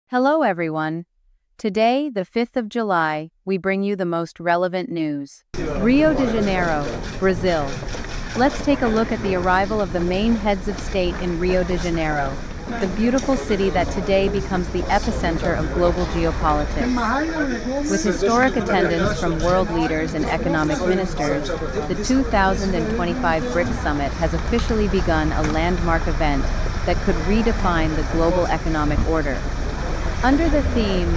Hello everyone. Today, the 5th of July, we bring you the most relevant news. Rio de Janeiro, Brazil. Let's take a look at the arrival of the main heads of state in Rio de Janeiro, the beautiful city that today becomes the epicenter of global geopolitics. With historic attendance from world leaders and economic ministers, the 2025 BRICS Summit has officially begun, a landmark event that could redefine the global economic order. Under the theme,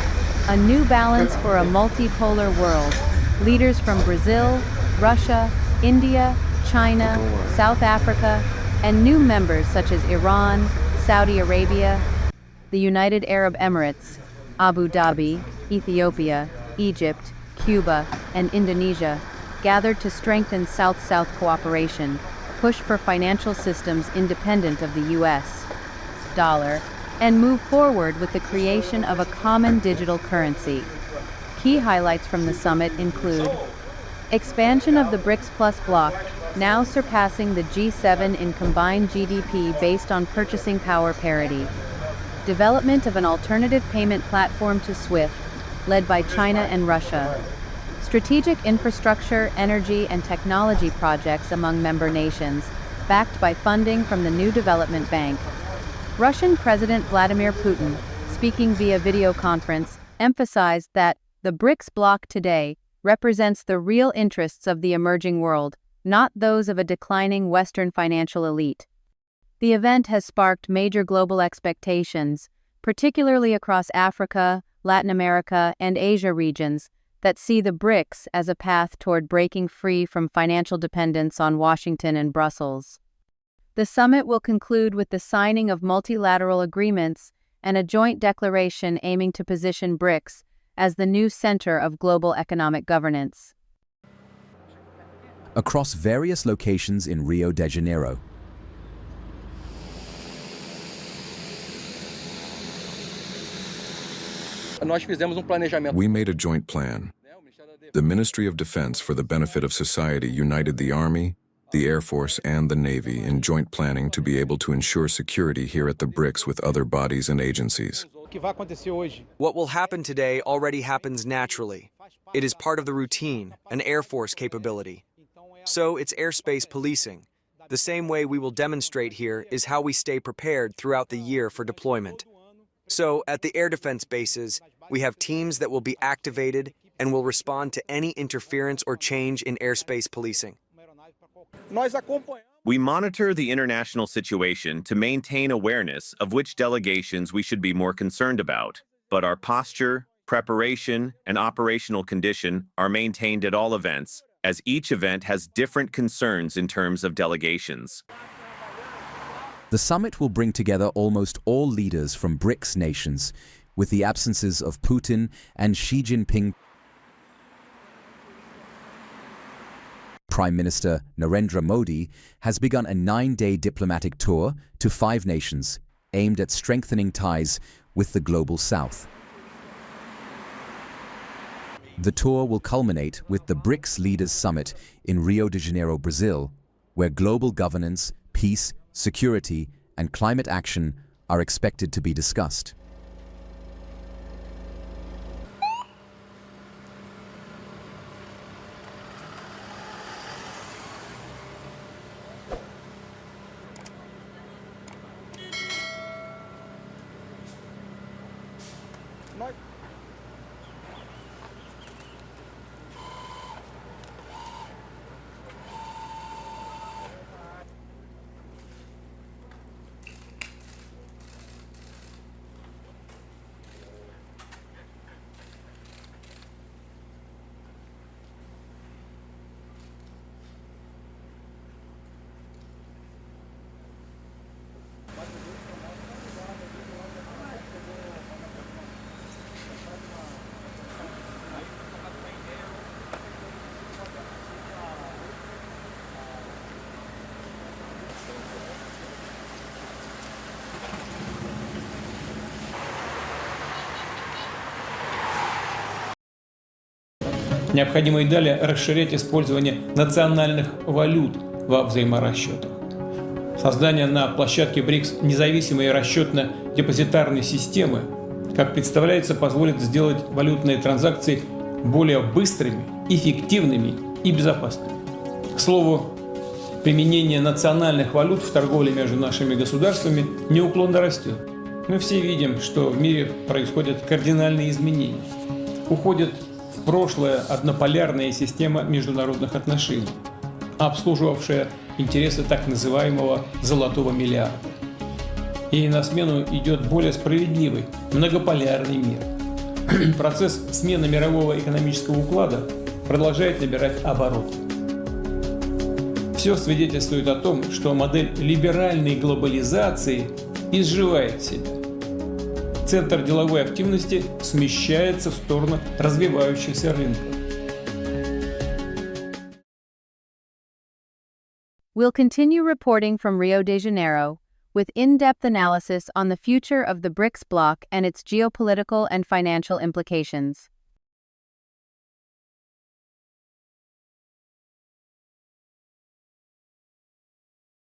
A New Balance for a Multipolar World, leaders from Brazil, Russia, India, China, South Africa, and new members such as Iran, Saudi Arabia, the United Arab Emirates, Abu Dhabi, Ethiopia, Egypt, Cuba, and Indonesia gathered to strengthen South-South cooperation, push for financial systems independent of the US dollar, and move forward with the creation of a common digital currency. Key highlights from the summit include expansion of the BRICS Plus bloc, now surpassing the G7 in combined GDP based on purchasing power parity, development of an alternative payment platform to SWIFT, led by China and Russia, strategic infrastructure, energy, and technology projects among member nations, backed by funding from the New Development Bank. Russian President Vladimir Putin, speaking via video conference, emphasized that the BRICS bloc today represents the real interests of the emerging world, not those of a declining Western financial elite. The event has sparked major global expectations, particularly across Africa, Latin America, and Asia regions, that see the BRICS as a path toward breaking free from financial dependence on Washington and Brussels. The summit will conclude with the signing of multilateral agreements and a joint declaration aiming to position BRICS as the new center of global economic governance. Across various locations in Rio de Janeiro. We made a joint plan. The Ministry of Defense, for the benefit of society, united the Army, the Air Force, and the Navy in joint planning to be able to ensure security here at the BRICS with other bodies and agencies. What will happen today already happens naturally. It is part of the routine, an Air Force capability. So it's airspace policing. The same way we will demonstrate here is how we stay prepared throughout the year for deployment. So at the air defense bases, we have teams that will be activated and will respond to any interference or change in airspace policing. We monitor the international situation to maintain awareness of which delegations we should be more concerned about, but our posture, preparation, and operational condition are maintained at all events, as each event has different concerns in terms of delegations. The summit will bring together almost all leaders from BRICS nations, with the absences of Putin and Xi Jinping. Prime Minister Narendra Modi has begun a 9-day diplomatic tour to 5 nations, aimed at strengthening ties with the global South. The tour will culminate with the BRICS Leaders Summit in Rio de Janeiro, Brazil, where global governance, peace, security, and climate action are expected to be discussed. Необходимо и далее расширять использование национальных валют во взаиморасчетах. Создание на площадке БРИКС независимой расчетно-депозитарной системы как представляется, позволит сделать валютные транзакции более быстрыми, эффективными и безопасными. К слову, применение национальных валют в торговле между нашими государствами неуклонно растет. Мы все видим, что в мире происходят кардинальные изменения. Уходит в прошлое однополярная система международных отношений, обслуживавшая интересы так называемого «золотого миллиарда». И на смену идет более справедливый, многополярный мир. Процесс смены мирового экономического уклада продолжает набирать обороты. Все свидетельствует о том, что модель либеральной глобализации изживает себя. Центр деловой активности смещается в сторону развивающихся рынков. We'll continue reporting from Rio de Janeiro, with in-depth analysis on the future of the BRICS bloc and its geopolitical and financial implications.